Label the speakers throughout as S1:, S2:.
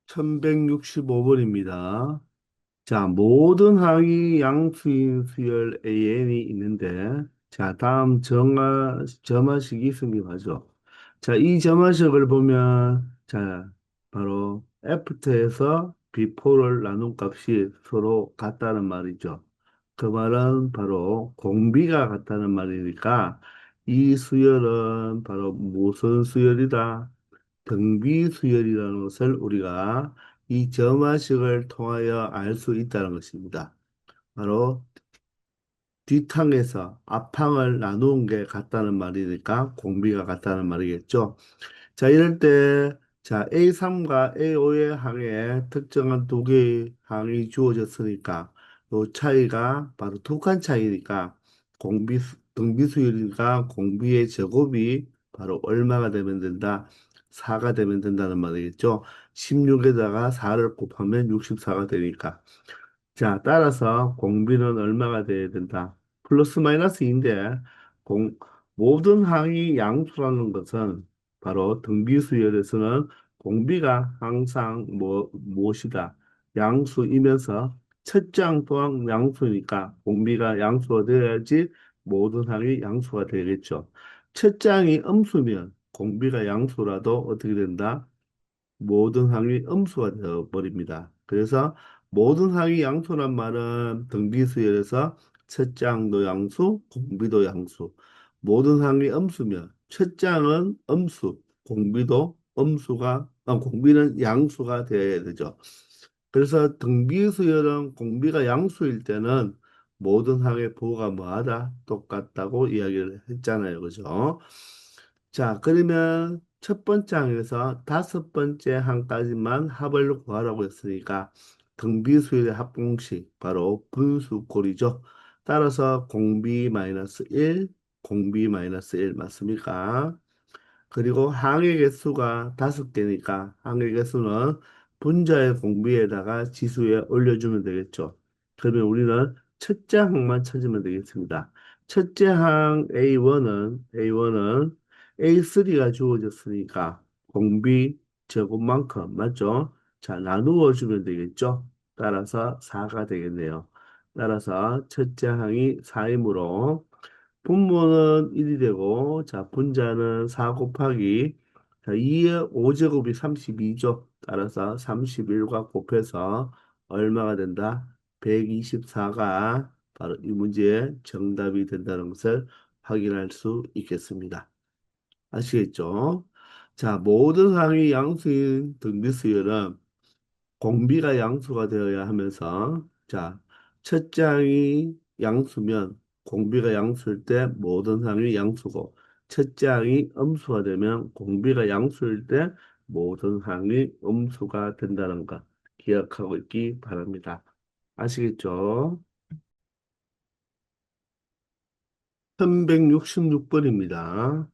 S1: 1165번입니다. 자, 모든 항이 양수인 수열 AN이 있는데, 자, 다음 점화식이 있습니다. 자, 이 점화식을 보면, 자, 바로 애프터에서 비포를 나눈 값이 서로 같다는 말이죠. 그 말은 바로 공비가 같다는 말이니까, 이 수열은 바로 무슨 수열이다? 등비수열이라는 것을 우리가 이 점화식을 통하여 알 수 있다는 것입니다. 바로 뒷항에서 앞항을 나누는 게 같다는 말이니까 공비가 같다는 말이겠죠. 자, 이럴 때, 자, A3과 A5의 항에 특정한 두 개의 항이 주어졌으니까, 요 차이가 바로 두 칸 차이니까, 등비수열이니까 공비의 제곱이 바로 얼마가 되면 된다? 4가 되면 된다는 말이겠죠. 16에다가 4를 곱하면 64가 되니까. 자, 따라서 공비는 얼마가 돼야 된다? 플러스 마이너스인데, 공, 모든 항이 양수라는 것은 바로 등비수열에서는 공비가 항상 무엇이다? 양수이면서 첫째 항 또한 양수니까 공비가 양수가 되어야지 모든 항이 양수가 되겠죠. 첫째 항이 음수면 공비가 양수라도 어떻게 된다? 모든 항이 음수가 되어버립니다. 그래서 모든 항이 양수란 말은 등비수열에서 첫 장도 양수, 공비도 양수. 모든 항이 음수면 첫 장은 음수, 공비는 양수가 되어야 되죠. 그래서 등비수열은 공비가 양수일 때는 모든 항의 부호가 뭐하다? 똑같다고 이야기를 했잖아요. 그죠? 자, 그러면 첫 번째 항에서 다섯 번째 항까지만 합을 구하라고 했으니까 등비수열의 합공식, 바로 분수꼴이죠. 따라서 공비 마이너스 1, 공비 마이너스 1 맞습니까? 그리고 항의 개수가 다섯 개니까 항의 개수는 분자의 공비에다가 지수에 올려주면 되겠죠. 그러면 우리는 첫째 항만 찾으면 되겠습니다. 첫째 항 A1은 A3가 주어졌으니까 공비 제곱만큼 맞죠? 자, 나누어 주면 되겠죠. 따라서 4가 되겠네요. 따라서 첫째 항이 4이므로 분모는 1이 되고, 자, 분자는 4 곱하기, 자, 2의 5제곱이 32죠. 따라서 31과 곱해서 얼마가 된다? 124가 바로 이 문제의 정답이 된다는 것을 확인할 수 있겠습니다. 아시겠죠? 자, 모든 항이 양수인 등비수열은 공비가 양수가 되어야 하면서, 자, 첫째 항이 양수면 공비가 양수일 때 모든 항이 양수고, 첫째 항이 음수가 되면 공비가 양수일 때 모든 항이 음수가 된다는 것 기억하고 있기 바랍니다. 아시겠죠? 1166번입니다.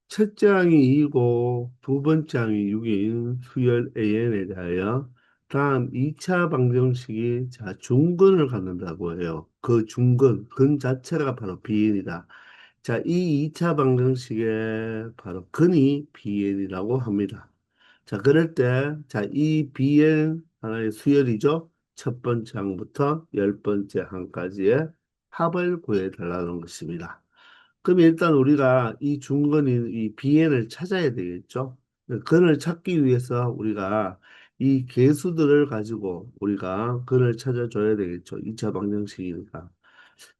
S1: 첫째 항이 2고 두 번째 항이 6인 수열 AN에 대하여 다음 2차 방정식이 자 중근을 갖는다고 해요. 그 근 자체가 바로 비인이다. 자, 이 2차 방정식의 바로 근이 비인이라고 합니다. 자, 그럴 때, 자, 이 비엔 하나의 수열이죠. 첫 번째 항부터 열 번째 항까지의 합을 구해달라는 것입니다. 그럼 일단 우리가 이 중근인 이 비엔을 찾아야 되겠죠. 근을 찾기 위해서 우리가 이 개수들을 가지고 우리가 근을 찾아줘야 되겠죠. 2차 방정식이니까.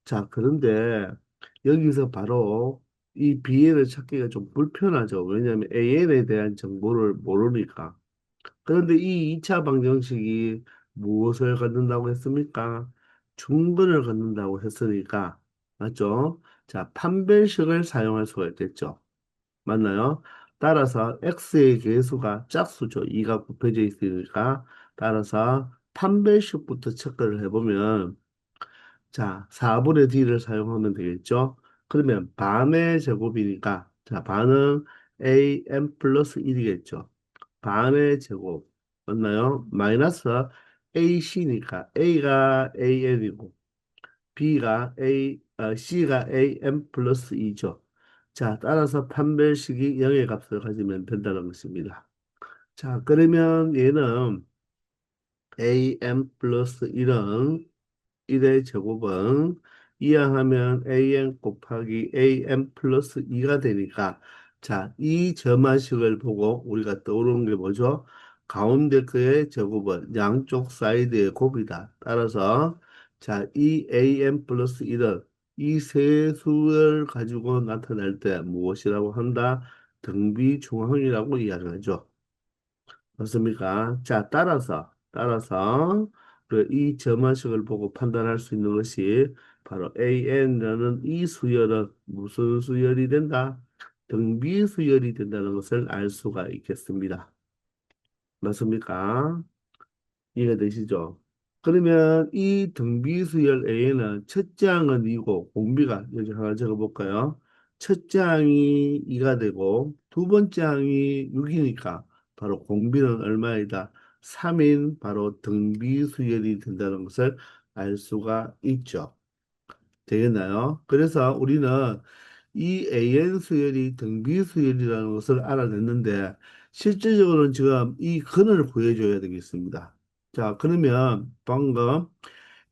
S1: 자, 그런데 여기서 바로 이 비엔을 찾기가 좀 불편하죠. 왜냐하면 AN에 대한 정보를 모르니까. 그런데 이 2차 방정식이 무엇을 갖는다고 했습니까? 중근을 갖는다고 했으니까, 맞죠? 자, 판별식을 사용할 수가 있겠죠. 맞나요? 따라서 x의 개수가 짝수죠. 2가 곱해져 있으니까, 따라서 판별식부터 체크를 해보면, 자, 4분의 d를 사용하면 되겠죠. 그러면 반의 제곱이니까, 자, 반은 am 플러스 1이겠죠. 반의 제곱 맞나요? 마이너스 AC니까 A가 AN이고 C가 AM 플러스 2죠. 자, 따라서 판별식이 0의 값을 가지면 된다는 것입니다. 자, 그러면 얘는 am 플러스 1은 1의 제곱은 이항하면 an 곱하기 am 플러스 2가 되니까 자, 이 점화식을 보고 우리가 떠오르는 게 뭐죠? 가운데 거의 제곱은 양쪽 사이드의 곱이다. 따라서 자, 이 am 플러스 1은 이 세 수를 가지고 나타낼 때 무엇이라고 한다? 등비중앙이라고 이야기하죠. 맞습니까? 자, 따라서 그이 점화식을 보고 판단할 수 있는 것이 바로 AN이라는 이 수열은 무슨 수열이 된다? 등비 수열이 된다는 것을 알 수가 있겠습니다. 맞습니까? 이해가 되시죠? 그러면 이 등비수열 A는 첫째 항은 2고 공비가 여기 하나 적어볼까요? 첫째 항이 2가 되고 두 번째 항이 6이니까 바로 공비는 얼마이다? 3인 바로 등비수열이 된다는 것을 알 수가 있죠. 되겠나요? 그래서 우리는 이 AN 수열이 등비 수열이라는 것을 알아냈는데 실제적으로는 지금 이 근을 구해줘야 되겠습니다. 자, 그러면 방금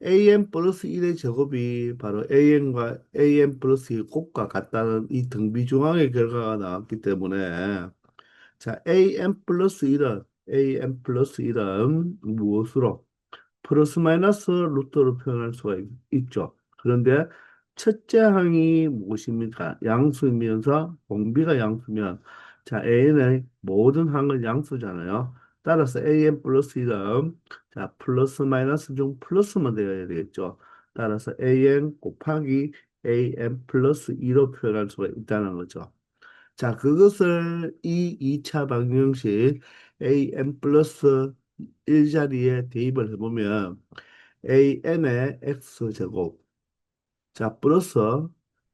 S1: AN 플러스 1의 제곱이 바로 AN과 AN 플러스 1 곱과 같다는 이 등비중앙의 결과가 나왔기 때문에 자, AN 플러스 1은 무엇으로? 플러스 마이너스 루트로 표현할 수가 있죠. 그런데 첫째 항이 무엇입니까? 양수이면서 공비가 양수면 자 A의 모든 항은 양수잖아요. 따라서 AN 플러스 1은 자 플러스 마이너스 중 플러스만 되어야 되겠죠. 따라서 AN 곱하기 AN 플러스 2로 표현할 수가 있다는 거죠. 자, 그것을 이 2차 방정식 an 플러스 1 자리에 대입을 해보면 an의 x제곱 자 플러스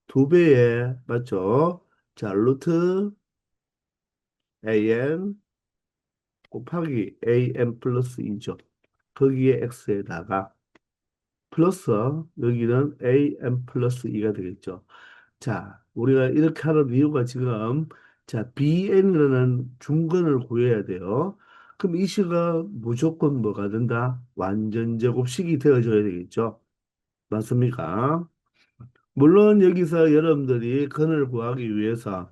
S1: 2배의 맞죠? 자 루트 an 곱하기 an 플러스 2죠. 거기에 x에다가 플러스 여기는 an 플러스 2가 되겠죠. 자, 우리가 이렇게 하는 이유가 지금 자, BN이라는 중근을 구해야 돼요. 그럼 이 식은 무조건 뭐가 된다? 완전 제곱식이 되어줘야 되겠죠. 맞습니까? 물론 여기서 여러분들이 근을 구하기 위해서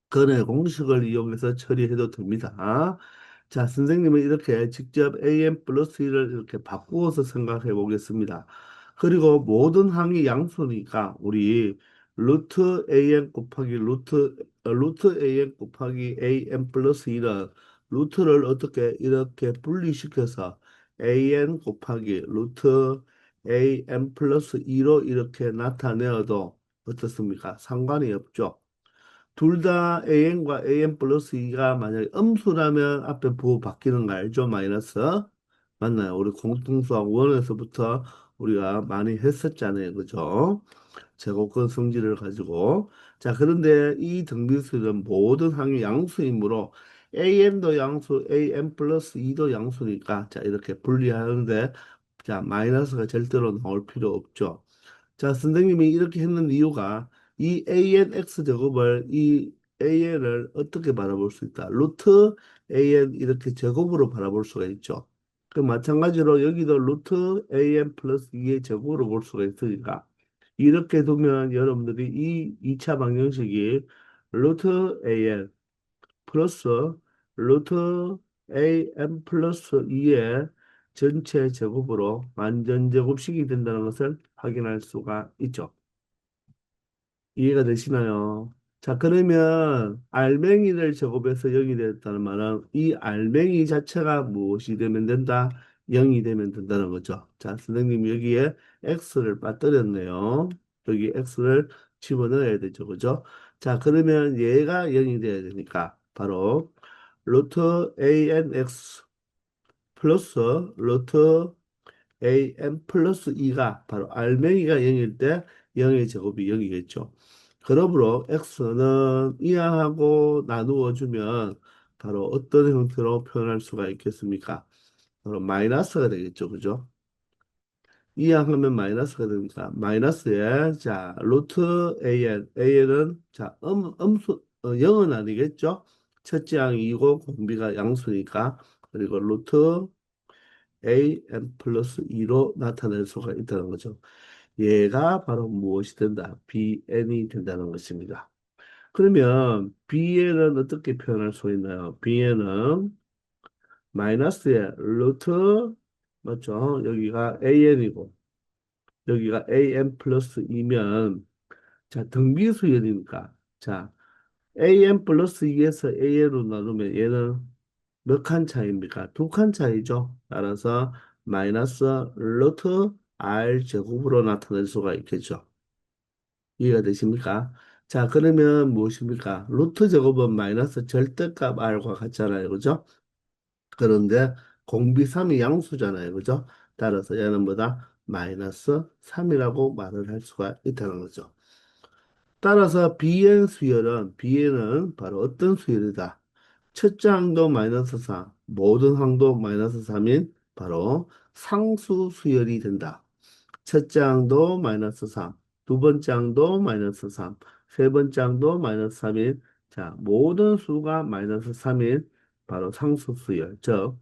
S1: 근의 공식을 이용해서 처리해도 됩니다. 자, 선생님은 이렇게 직접 AM 플러스 1을 이렇게 바꾸어서 생각해 보겠습니다. 그리고 모든 항이 양수니까 우리 루트 AM 곱하기 루트 AM 곱하기 AM 플러스 1은 루트를 어떻게 이렇게 분리시켜서 AM 곱하기 루트 AM 플러스 2로 이렇게 나타내어도 어떻습니까? 상관이 없죠. 둘 다 an과 an 플러스 2가 만약에 음수라면 앞에 부호 바뀌는 거 알죠? 마이너스. 맞나요? 우리 공통수학 원에서부터 우리가 많이 했었잖아요. 그죠? 제곱근 성질을 가지고. 자, 그런데 이 등비수는 모든 항이 양수이므로 an도 양수, an 플러스 2도 양수니까 자, 이렇게 분리하는데 자, 마이너스가 절대로 나올 필요 없죠. 자, 선생님이 이렇게 했는 이유가 이 ANX 제곱을 이 AN을 어떻게 바라볼 수 있다? 루트 AN 이렇게 제곱으로 바라볼 수가 있죠. 그 마찬가지로 여기도 루트 AN 플러스 2의 제곱으로 볼 수가 있으니까 이렇게 두면 여러분들이 이 2차 방정식이 루트 AN 플러스 루트 AM 플러스 2의 전체 제곱으로 완전 제곱식이 된다는 것을 확인할 수가 있죠. 이해가 되시나요? 자, 그러면 알맹이를 제곱해서 0이 됐다는 말은 이 알맹이 자체가 무엇이 되면 된다? 0이 되면 된다는 거죠. 자, 선생님 여기에 x를 빠뜨렸네요. 여기 x를 집어넣어야 되죠. 그죠? 자, 그러면 얘가 0이 돼야 되니까 바로 루트 anx 플러스 루트 am 플러스 2가 바로 알맹이가 0일 때 0의 제곱이 0이겠죠. 그러므로 x는 이항하고 나누어 주면 바로 어떤 형태로 표현할 수가 있겠습니까? 바로 마이너스가 되겠죠. 그죠? 이항하면 마이너스가 되니까 마이너스에 자 루트 an은 자 음수 0은 아니겠죠? 첫째 항이 2고 공비가 양수니까 그리고 루트 an 플러스 2로 나타낼 수가 있다는 거죠. 얘가 바로 무엇이 된다? bn이 된다는 것입니다. 그러면 bn은 어떻게 표현할 수 있나요? bn은 마이너스의 루트 맞죠? 여기가 an이고 여기가 an 플러스 2면 자 등비수열이니까 자 an 플러스 2에서 an으로 나누면 얘는 몇 칸 차이입니까? 두 칸 차이죠. 따라서 마이너스 루트 r 제곱으로 나타낼 수가 있겠죠. 이해가 되십니까? 자, 그러면 무엇입니까? 루트 제곱은 마이너스 절대값 r과 같잖아요. 그죠? 그런데 공비 3이 양수잖아요. 그죠? 따라서 얘는 뭐다? 마이너스 3이라고 말을 할 수가 있다는 거죠. 따라서 Bn 수열은 Bn은 바로 어떤 수열이다? 첫째 항도 마이너스 4, 모든 항도 마이너스 3인 바로 상수 수열이 된다. 첫째 항도 마이너스 3, 두 번째 항도 마이너스 3, 세 번째 항도 마이너스 3인 자, 모든 수가 마이너스 3인 바로 상수 수열, 즉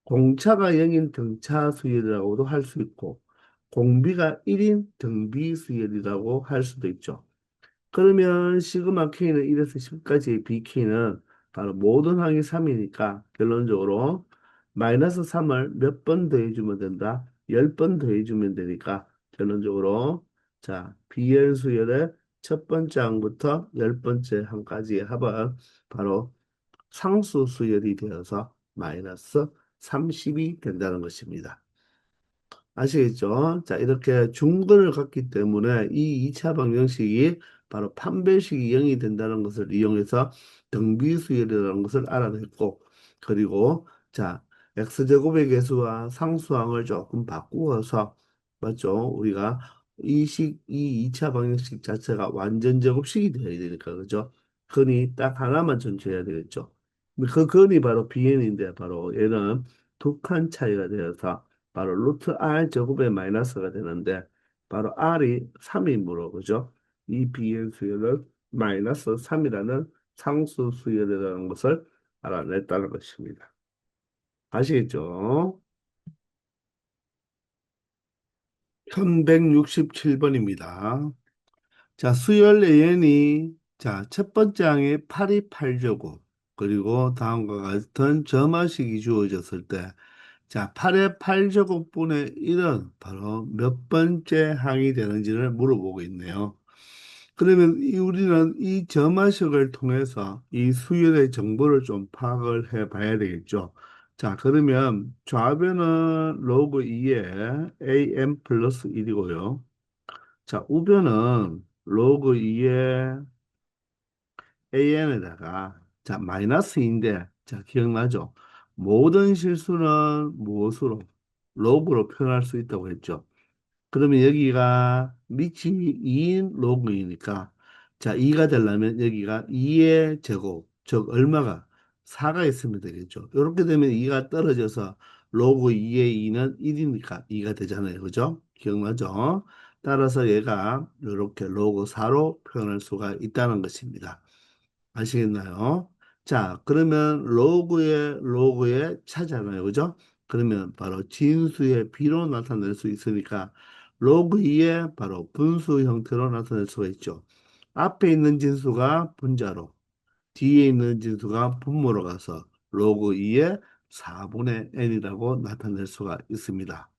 S1: 공차가 0인 등차 수열이라고도 할 수 있고 공비가 1인 등비 수열이라고 할 수도 있죠. 그러면 시그마 K는 1에서 10까지의 BK는 바로 모든 항이 3이니까 결론적으로 마이너스 3을 몇 번 더해주면 된다? 10번 더해주면 되니까 결론적으로 자 BN 수열의 첫 번째 항부터 10번째 항까지의 합은 바로 상수 수열이 되어서 마이너스 30이 된다는 것입니다. 아시겠죠? 자, 이렇게 중근을 갖기 때문에 이 2차 방정식이 바로 판별식이 0이 된다는 것을 이용해서 등비수열이라는 것을 알아냈고, 그리고 자, x제곱의 개수와 상수항을 조금 바꾸어서, 맞죠? 우리가 이 2차 방정식 자체가 완전 제곱식이 되어야 되니까, 그죠? 근이 딱 하나만 존재해야 되겠죠? 그 근이 바로 bn인데, 바로 얘는 두 칸 차이가 되어서 바로 루트 r 제곱의 마이너스가 되는데 바로 r이 3이므로 그죠? 이 bn 수열은 마이너스 3이라는 상수 수열이라는 것을 알아냈다는 것입니다. 아시겠죠? 1167번입니다. 자, 수열 AN이 자, 첫 번째 항에 8이 8제곱 그리고 다음과 같은 점화식이 주어졌을 때 자, 8의 8제곱분의 1은 바로 몇 번째 항이 되는지를 물어보고 있네요. 그러면 우리는 이 점화식을 통해서 이 수열의 정보를 좀 파악을 해 봐야 되겠죠. 자, 그러면 좌변은 로그 2의 am 플러스 1이고요. 자, 우변은 로그 2의 an에다가 자 마이너스인데 자 기억나죠? 모든 실수는 무엇으로 로그로 표현할 수 있다고 했죠. 그러면 여기가 밑이 2인 로그이니까 자 2가 되려면 여기가 2의 제곱 즉 얼마가 4가 있으면 되겠죠. 이렇게 되면 2가 떨어져서 로그 2의 2는 1이니까 2가 되잖아요. 그죠? 기억나죠? 따라서 얘가 이렇게 로그 4로 표현할 수가 있다는 것입니다. 아시겠나요? 자, 그러면 로그의 차잖아요. 그죠? 그러면 바로 진수의 비로 나타낼 수 있으니까 로그 2의 바로 분수 형태로 나타낼 수가 있죠. 앞에 있는 진수가 분자로, 뒤에 있는 진수가 분모로 가서 로그 2의 4분의 n이라고 나타낼 수가 있습니다.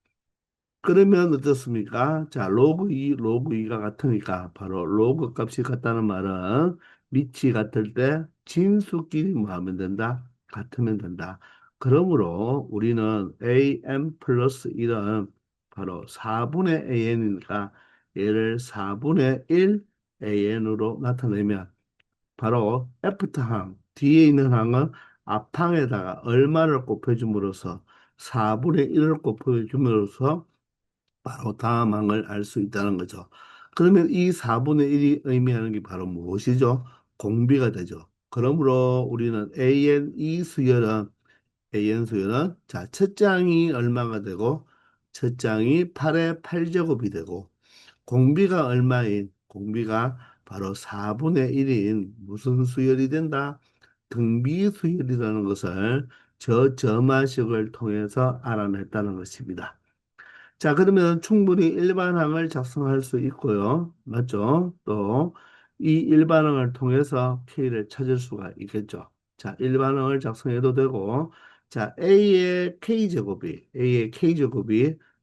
S1: 그러면 어떻습니까? 자, 로그 2가 같으니까 바로 로그 값이 같다는 말은 밑이 같을 때 진수끼리 뭐 하면 된다? 같으면 된다. 그러므로 우리는 am 플러스 1은 바로 4분의 an이니까 얘를 4분의 1 an으로 나타내면 바로 애프터항, 뒤에 있는 항은 앞항에다가 얼마를 곱해줌으로써 4분의 1을 곱해줌으로써 바로 다음 항을 알 수 있다는 거죠. 그러면 이 4분의 1이 의미하는 게 바로 무엇이죠? 공비가 되죠. 그러므로 우리는 AN 수열은 자, 첫 장이 얼마가 되고 첫 장이 8의 8제곱이 되고 공비가 얼마인 공비가 바로 4분의 1인 무슨 수열이 된다? 등비 수열이라는 것을 저점화식을 통해서 알아냈다는 것입니다. 자, 그러면 충분히 일반항을 작성할 수 있고요. 맞죠? 또 이 일반항을 통해서 K를 찾을 수가 있겠죠. 자, 일반항을 작성해도 되고, 자, A의 K제곱이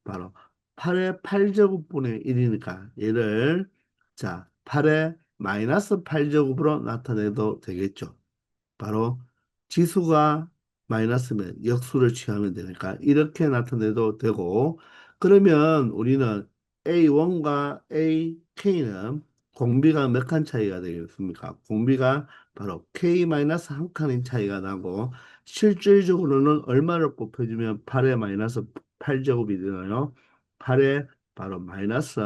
S1: 바로 8의 8제곱분의 1이니까 얘를 자, 8의 마이너스 8제곱으로 나타내도 되겠죠. 바로 지수가 마이너스면 역수를 취하면 되니까 이렇게 나타내도 되고 그러면 우리는 A1과 AK는 공비가 몇 칸 차이가 되겠습니까? 공비가 바로 K-한 칸인 차이가 나고 실질적으로는 얼마를 곱해주면 8의 마이너스 8제곱이 되나요? 8의 바로 마이너스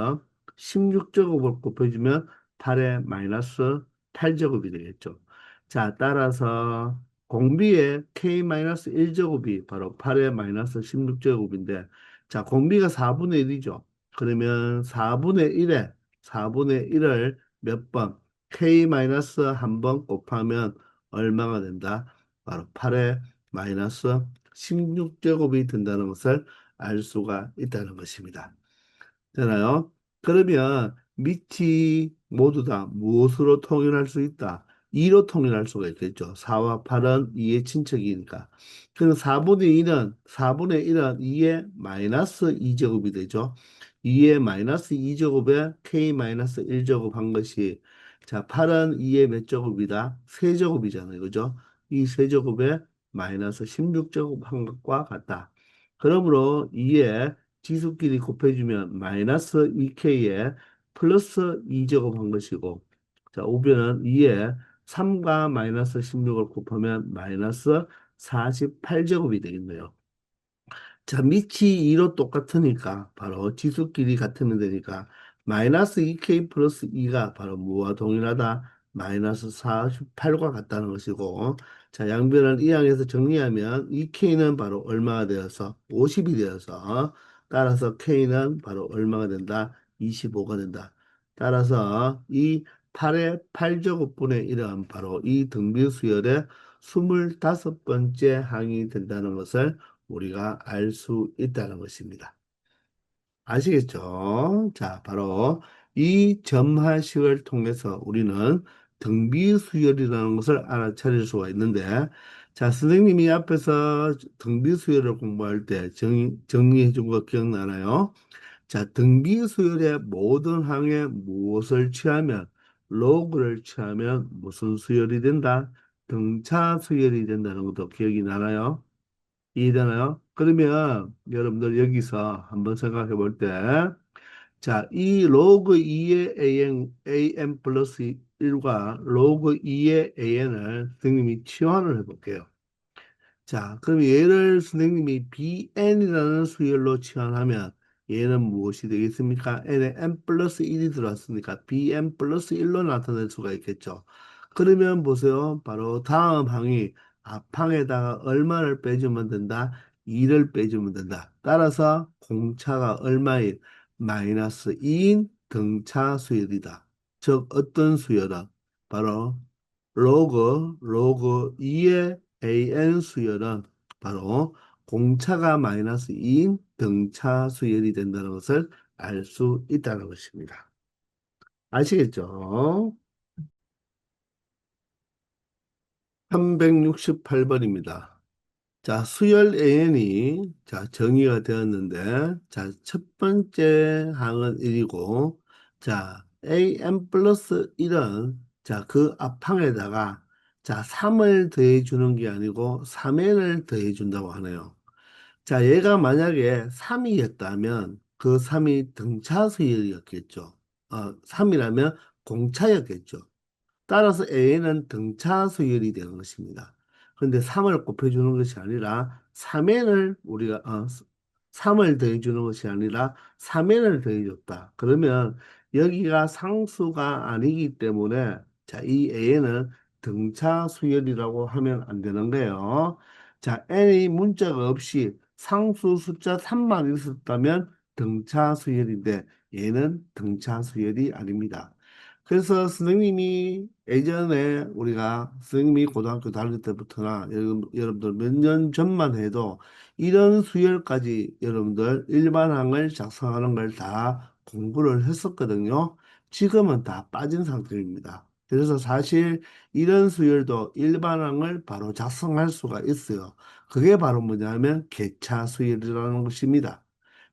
S1: 16제곱을 곱해주면 8의 마이너스 8제곱이 되겠죠. 자, 따라서 공비의 K-1제곱이 바로 8의 마이너스 16제곱인데, 자, 공비가 4분의 1이죠. 그러면 4분의 1을 몇 번? K-1번 곱하면 얼마가 된다? 바로 8의 마이너스 16제곱이 된다는 것을 알 수가 있다는 것입니다. 되나요? 그러면 밑이 모두 다 무엇으로 통일할 수 있다? 2로 통일할 수가 있겠죠. 4와 8은 2의 친척이니까. 그럼 4분의 1은 2의 마이너스 2제곱이 되죠. 2의 마이너스 2제곱에 k 마이너스 1제곱 한 것이 자, 8은 2의 몇 제곱이다? 세제곱이잖아요. 그죠? 이 세제곱에 마이너스 16제곱 한 것과 같다. 그러므로 2의 지수끼리 곱해주면 마이너스 2k에 플러스 2제곱 한 것이고 자 우변은 2에 3과 마이너스 16을 곱하면 마이너스 48제곱이 되겠네요. 자, 밑이 2로 똑같으니까 바로 지수끼리 같으면 되니까 마이너스 2k 플러스 2가 바로 뭐와 동일하다? 마이너스 48과 같다는 것이고 자, 양변을 이 항에서 정리하면 2k는 바로 얼마가 되어서 50이 되어서 따라서 k는 바로 얼마가 된다? 25가 된다. 따라서 이 8의 8제곱분의 1은 바로 이 등비수열의 25번째 항이 된다는 것을 우리가 알 수 있다는 것입니다. 아시겠죠? 자, 바로 이 점화식을 통해서 우리는 등비수열이라는 것을 알아차릴 수가 있는데, 자, 선생님이 앞에서 등비수열을 공부할 때 정리해 준 거 기억나나요? 자, 등비수열의 모든 항에 무엇을 취하면, 로그를 취하면 무슨 수열이 된다? 등차수열이 된다는 것도 기억이 나나요? 이해되나요? 그러면 여러분들 여기서 한번 생각해 볼 때, 자, 이 로그 2의 an 플러스 1과 로그 2의 an을 선생님이 치환을 해 볼게요. 자, 그럼 얘를 선생님이 bn이라는 수열로 치환하면 얘는 무엇이 되겠습니까? n에 n 플러스 1이 들어왔으니까 bn 플러스 1로 나타낼 수가 있겠죠. 그러면 보세요. 바로 다음 항이 앞항에다가 얼마를 빼주면 된다? 2를 빼주면 된다. 따라서 공차가 얼마인? 마이너스 2인 등차 수열이다. 즉 어떤 수열은? 바로 로그 2의 an 수열은 바로 공차가 마이너스 2인 등차 수열이 된다는 것을 알 수 있다는 것입니다. 아시겠죠? 368번입니다. 자, 수열 an이 자, 정의가 되었는데 자, 첫 번째 항은 1이고 자, an 플러스 1은 자, 그 앞항에다가 자, 3을 더해 주는 게 아니고 3n을 더해 준다고 하네요. 자, 얘가 만약에 3이었다면 그 3이 등차수열이었겠죠. 3이라면 공차였겠죠. 따라서 A는 등차 수열이 되는 것입니다. 그런데 3을 곱해주는 것이 아니라 3n을 우리가 3을 더해주는 것이 아니라 3n을 더해줬다. 그러면 여기가 상수가 아니기 때문에 자, 이 A는 등차 수열이라고 하면 안 되는 거예요. 자, n이 문자가 없이 상수 숫자 3만 있었다면 등차 수열인데 얘는 등차 수열이 아닙니다. 그래서 선생님이 예전에 우리가 선생님이 고등학교 다닐 때부터나 여러분들 몇 년 전만 해도 이런 수열까지 여러분들 일반항을 작성하는 걸 다 공부를 했었거든요. 지금은 다 빠진 상태입니다. 그래서 사실 이런 수열도 일반항을 바로 작성할 수가 있어요. 그게 바로 뭐냐면 개차 수열이라는 것입니다.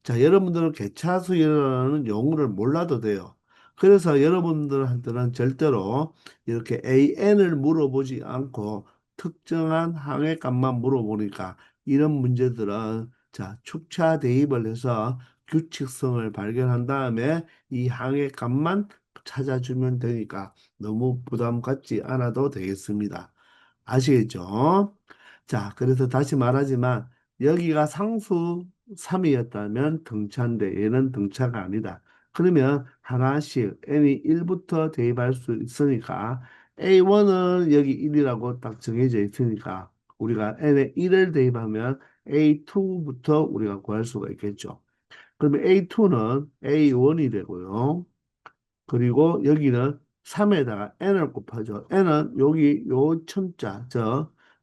S1: 자, 여러분들은 개차 수열이라는 용어를 몰라도 돼요. 그래서 여러분들한테는 절대로 이렇게 AN을 물어보지 않고 특정한 항해값만 물어보니까 이런 문제들은 자, 축차 대입을 해서 규칙성을 발견한 다음에 이 항해값만 찾아주면 되니까 너무 부담 갖지 않아도 되겠습니다. 아시겠죠? 자, 그래서 다시 말하지만 여기가 상수 3이었다면 등차인데 얘는 등차가 아니다. 그러면 하나씩 n이 1부터 대입할 수 있으니까 A1은 여기 1이라고 딱 정해져 있으니까 우리가 n에 1을 대입하면 A2부터 우리가 구할 수가 있겠죠. 그러면 A2는 A1이 되고요. 그리고 여기는 3에다가 n을 곱하죠. n은 여기 요 첨자,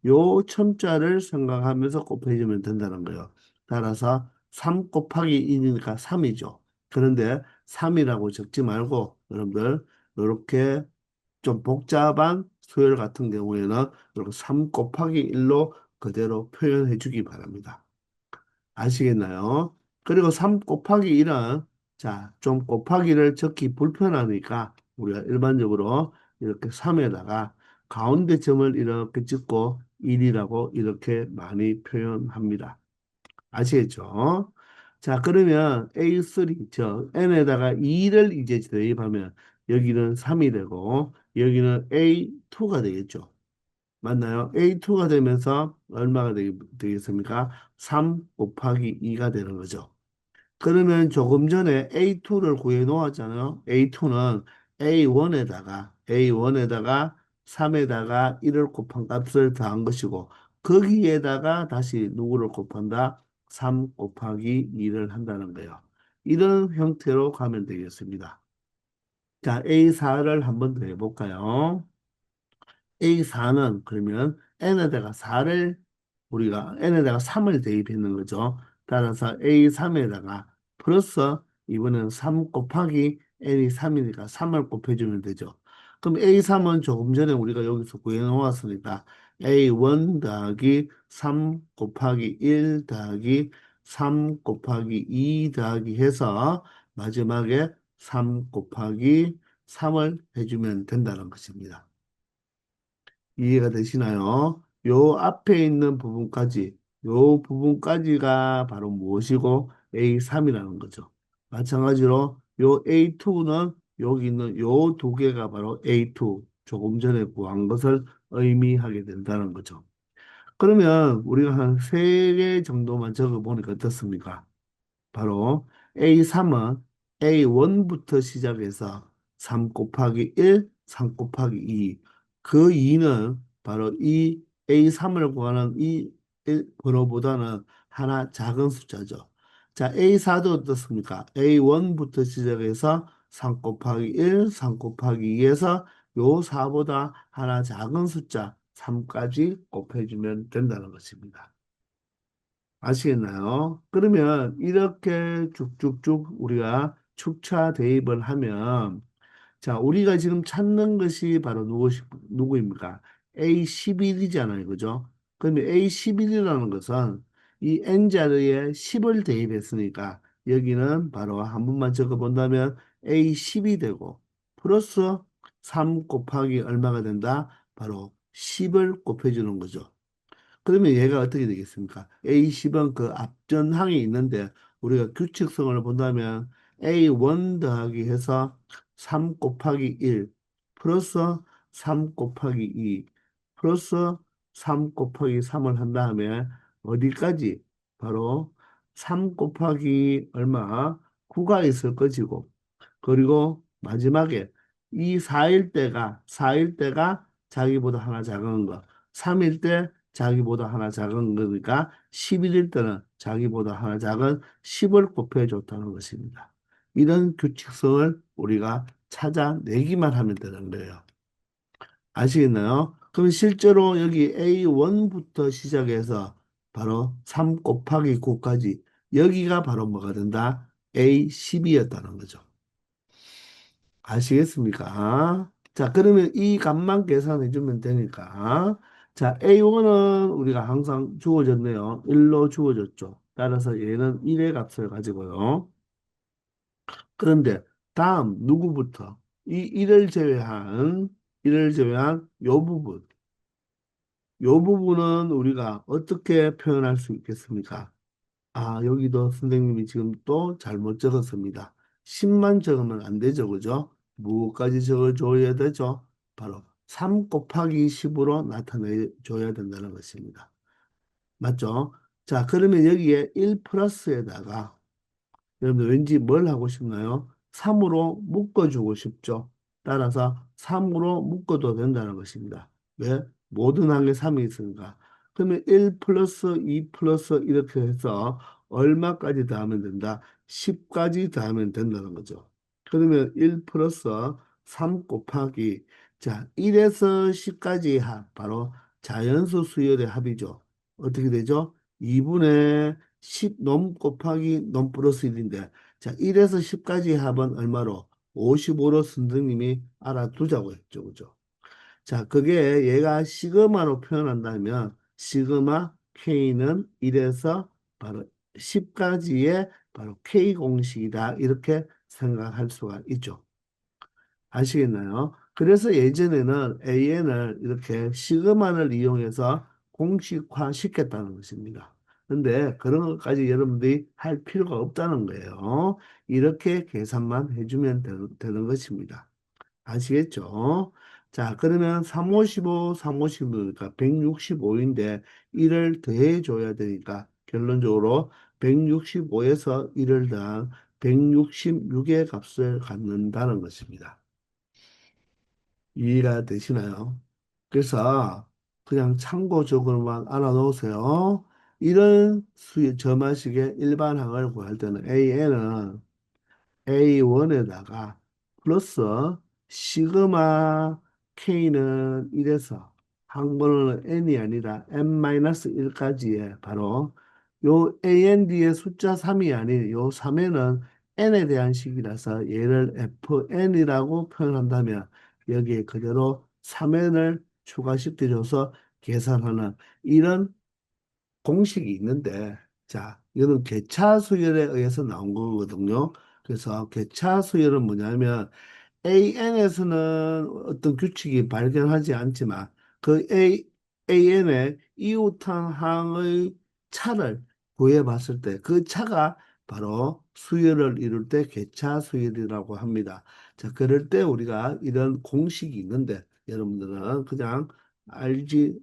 S1: 요 첨자를 생각하면서 곱해주면 된다는 거예요. 따라서 3 곱하기 1이니까 3이죠. 그런데 3이라고 적지 말고 여러분들 이렇게 좀 복잡한 수열 같은 경우에는 이렇게 3 곱하기 1로 그대로 표현해 주기 바랍니다. 아시겠나요? 그리고 3 곱하기 1은 자, 좀 곱하기를 적기 불편하니까 우리가 일반적으로 이렇게 3에다가 가운데 점을 이렇게 찍고 1이라고 이렇게 많이 표현합니다. 아시겠죠? 자, 그러면 A3, n에다가 2를 이제 대입하면 여기는 3이 되고 여기는 A2가 되겠죠. 맞나요? A2가 되면서 얼마가 되겠습니까? 3 곱하기 2가 되는 거죠. 그러면 조금 전에 A2를 구해 놓았잖아요. A2는 A1에다가 3에다가 1을 곱한 값을 더한 것이고 거기에다가 다시 누구를 곱한다? 3 곱하기 2를 한다는 거예요. 이런 형태로 가면 되겠습니다. 자, A4를 한번 더 해볼까요? A4는 그러면 n에다가 4를 우리가 n에다가 3을 대입했는 거죠. 따라서 A3에다가 플러스 이번에는 3 곱하기 n이 3이니까 3을 곱해주면 되죠. 그럼 A3은 조금 전에 우리가 여기서 구해 놓았으니까 A1 더하기 3 곱하기 1 더하기 3 곱하기 2 더하기 해서 마지막에 3 곱하기 3을 해주면 된다는 것입니다. 이해가 되시나요? 요 앞에 있는 부분까지, 요 부분까지가 바로 무엇이고 A3이라는 거죠. 마찬가지로 요 A2는 여기 있는 요 두 개가 바로 A2, 조금 전에 구한 것을 의미하게 된다는 거죠. 그러면 우리가 한 세 개 정도만 적어보니까 어떻습니까? 바로 A3은 A1부터 시작해서 3 곱하기 1, 3 곱하기 2. 그 2는 바로 이 A3을 구하는 이 번호보다는 하나 작은 숫자죠. 자, A4도 어떻습니까? A1부터 시작해서 3 곱하기 1, 3 곱하기 2에서 요 4보다 하나 작은 숫자 3까지 곱해주면 된다는 것입니다. 아시겠나요? 그러면 이렇게 쭉쭉쭉 우리가 축차 대입을 하면 자, 우리가 지금 찾는 것이 바로 누구입니까? A11이잖아요. 그죠? 그러면 A11이라는 것은 이 N자리에 10을 대입했으니까 여기는 바로 한 번만 적어본다면 A10이 되고 플러스 3 곱하기 얼마가 된다? 바로 10을 곱해주는 거죠. 그러면 얘가 어떻게 되겠습니까? A10은 그 앞전항이 있는데 우리가 규칙성을 본다면 A1 더하기 해서 3 곱하기 1 플러스 3 곱하기 2 플러스 3 곱하기 3을 한 다음에 어디까지? 바로 3 곱하기 얼마? 9가 있을 것이고 그리고 마지막에 이 4일 때가 자기보다 하나 작은 거 3일 때 자기보다 하나 작은 거니까 11일 때는 자기보다 하나 작은 10을 곱해 줬다는 것입니다. 이런 규칙성을 우리가 찾아내기만 하면 되는 거예요. 아시겠나요? 그럼 실제로 여기 A1부터 시작해서 바로 3 곱하기 9까지 여기가 바로 뭐가 된다? A10이었다는 거죠. 아시겠습니까? 자, 그러면 이 값만 계산해 주면 되니까. 자, A1은 우리가 항상 주어졌네요. 1로 주어졌죠. 따라서 얘는 1의 값을 가지고요. 그런데 다음 누구부터? 이 1을 제외한 요 부분. 요 부분은 우리가 어떻게 표현할 수 있겠습니까? 아, 여기도 선생님이 지금 또 잘못 적었습니다. 10만 적으면 안 되죠, 그죠? 무엇까지 적어줘야 되죠? 바로 3 곱하기 10으로 나타내줘야 된다는 것입니다. 맞죠? 자, 그러면 여기에 1 플러스에다가 여러분들 왠지 뭘 하고 싶나요? 3으로 묶어주고 싶죠. 따라서 3으로 묶어도 된다는 것입니다. 왜? 모든 항에 3이 있으니까. 그러면 1 플러스 2 플러스 이렇게 해서 얼마까지 더하면 된다? 10까지 더하면 된다는 거죠. 그러면 1 플러스 3 곱하기 자 1에서 10까지 합 바로 자연수 수열의 합이죠. 어떻게 되죠? 2분의 10 넘 곱하기 넘 플러스 1인데 자 1에서 10까지 합은 얼마로? 55로 선생님이 알아두자고 했죠. 그죠? 자 그게 얘가 시그마로 표현한다면 시그마 K는 1에서 바로 10까지의 바로 K 공식이다. 이렇게 생각할 수가 있죠. 아시겠나요? 그래서 예전에는 AN을 이렇게 시그마를 이용해서 공식화 시켰다는 것입니다. 근데 그런 것까지 여러분들이 할 필요가 없다는 거예요. 이렇게 계산만 해주면 되는 것입니다. 아시겠죠? 자, 그러면 355, 355니까 165인데 1을 더해줘야 되니까 결론적으로 165에서 1을 더한 166의 값을 갖는다는 것입니다. 이해가 되시나요? 그래서 그냥 참고적으로만 알아놓으세요. 이런 저마식의 일반항을 구할 때는 AN은 A1에다가 플러스 시그마 K는 1에서 항번호는 N이 아니라 N-1까지의 바로 요 AND의 숫자 3이 아닌 요 3에는 N에 대한 식이라서 얘를 FN이라고 표현한다면 여기에 그대로 3N을 추가시켜줘서 계산하는 이런 공식이 있는데, 자, 이거는 개차 수열에 의해서 나온 거거든요. 그래서 개차 수열은 뭐냐면 AN에서는 어떤 규칙이 발견하지 않지만 그 AN의 이웃항의 차를 구해봤을 때 그 차가 바로 수열을 이룰 때 개차 수열이라고 합니다. 자, 그럴 때 우리가 이런 공식이 있는데 여러분들은 그냥 알지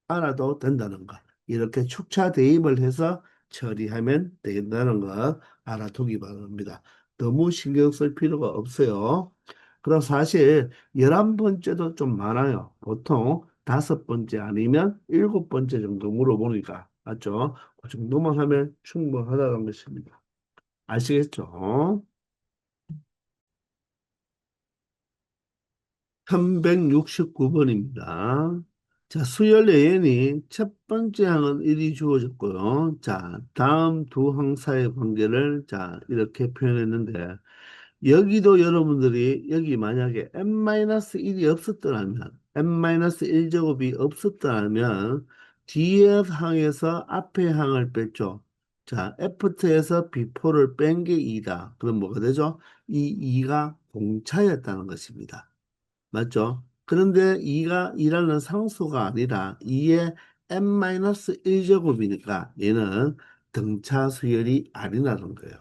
S1: 않아도 된다는 거. 이렇게 축차 대입을 해서 처리하면 된다는 거 알아두기 바랍니다. 너무 신경 쓸 필요가 없어요. 그럼 사실 11번째도 좀 많아요. 보통 5번째 아니면 7번째 정도 물어보니까. 맞죠? 그 정도만 하면 충분하다는 것입니다. 아시겠죠? 1169번입니다. 자, 수열 예언이 첫 번째 항은 1이 주어졌고요. 자, 다음 두 항 사이의 관계를 자, 이렇게 표현했는데, 여기도 여러분들이 여기 만약에 n-1이 없었더라면, n-1제곱이 없었더라면, 뒤에 항에서 앞에 항을 뺐죠. 자, F에서 B4를 뺀 게 2다. 그럼 뭐가 되죠? 이 2가 공차였다는 것입니다. 맞죠? 그런데 2가 2라는 상수가 아니라 2의 n-1제곱이니까 얘는 등차 수열이 아니라는 거예요.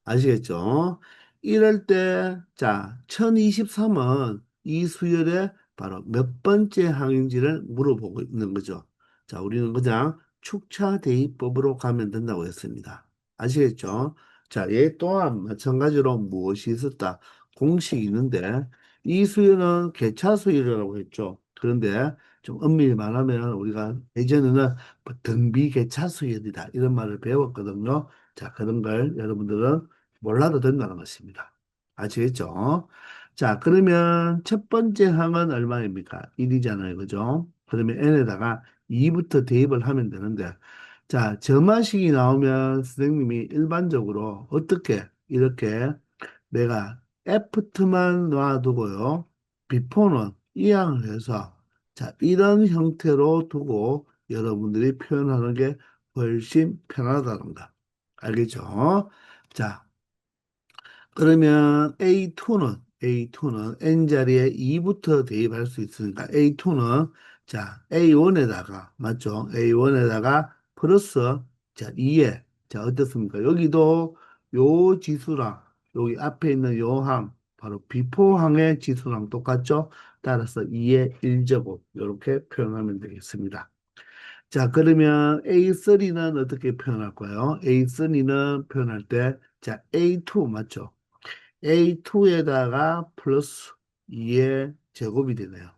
S1: 아시겠죠? 이럴 때, 자, 1023은 이 수열의 바로 몇 번째 항인지를 물어보고 있는 거죠. 자, 우리는 그냥 축차 대입법으로 가면 된다고 했습니다. 아시겠죠? 자, 얘 또한 마찬가지로 무엇이 있었다? 공식이 있는데, 이 수열은 개차 수열이라고 했죠. 그런데 좀 엄밀히 말하면 우리가 예전에는 뭐 등비 개차 수열이다. 이런 말을 배웠거든요. 자, 그런 걸 여러분들은 몰라도 된다는 것입니다. 아시겠죠? 자, 그러면 첫 번째 항은 얼마입니까? 1이잖아요. 그죠? 그러면 n에다가 2부터 대입을 하면 되는데, 자, 점화식이 나오면 선생님이 일반적으로 어떻게 이렇게 내가 애프터만 놔두고요. 비포는 이항을 해서 자, 이런 형태로 두고 여러분들이 표현하는 게 훨씬 편하다는 거. 알겠죠? 자, 그러면 A2는 N자리에 2부터 대입할 수 있으니까 A2는 자, A1에다가 맞죠? A1에다가 플러스 자, 2에 자, 어떻습니까? 여기도 요 지수랑 여기 앞에 있는 요 항 바로 비포항의 지수랑 똑같죠? 따라서 2의 1제곱 이렇게 표현하면 되겠습니다. 자, 그러면 A3는 어떻게 표현할까요? A3는 표현할 때 자, A2 맞죠? A2에다가 플러스 2의 제곱이 되네요.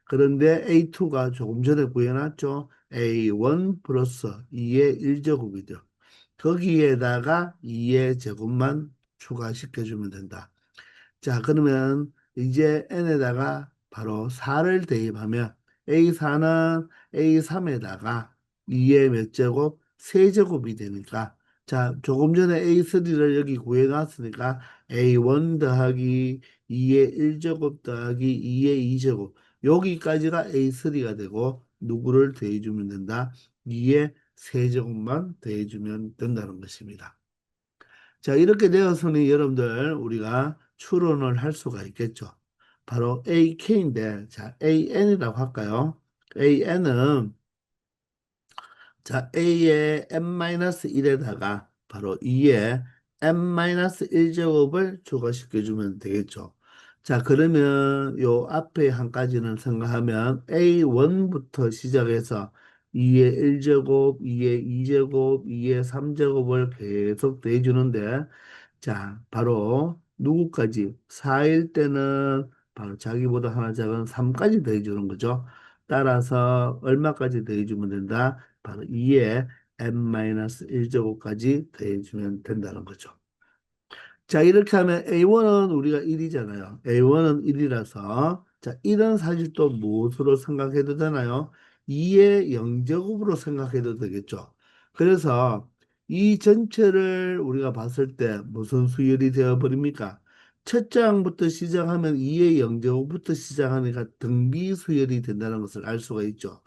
S1: 그런데 A2가 조금 전에 구해놨죠. A1 플러스 2의 1제곱이죠. 거기에다가 2의 제곱만 추가시켜주면 된다. 자, 그러면 이제 n에다가 바로 4를 대입하면 A4는 A3에다가 2의 몇 제곱? 세제곱이 되니까 자, 조금 전에 A3를 여기 구해놨으니까 A1 더하기 2의 1제곱 더하기 2의 2제곱 여기까지가 A3가 되고 누구를 더해주면 된다? 2의 세제곱만 더해주면 된다는 것입니다. 자, 이렇게 되어서는 여러분들 우리가 추론을 할 수가 있겠죠. 바로 AK인데, 자, AN이라고 할까요? AN은 자, A의 n-1에다가 바로 2의 n-1제곱을 추가시켜주면 되겠죠. 자, 그러면 요 앞에 한 가지는 생각하면 A1부터 시작해서 2의 1제곱, 2의 2제곱, 2의 3제곱을 계속 더해주는데 자, 바로 누구까지? 4일 때는 바로 자기보다 하나 작은 3까지 더해주는 거죠. 따라서 얼마까지 더해주면 된다? 바로 2에 n-1제곱까지 더해주면 된다는 거죠. 자, 이렇게 하면 A1은 우리가 1이잖아요. A1은 1이라서 자, 1은 사실 또 무엇으로 생각해도 되나요? 2의 영제곱으로 생각해도 되겠죠. 그래서 이 전체를 우리가 봤을 때 무슨 수열이 되어버립니까? 첫 장부터 시작하면 2의 영제곱부터 시작하니까 등비 수열이 된다는 것을 알 수가 있죠.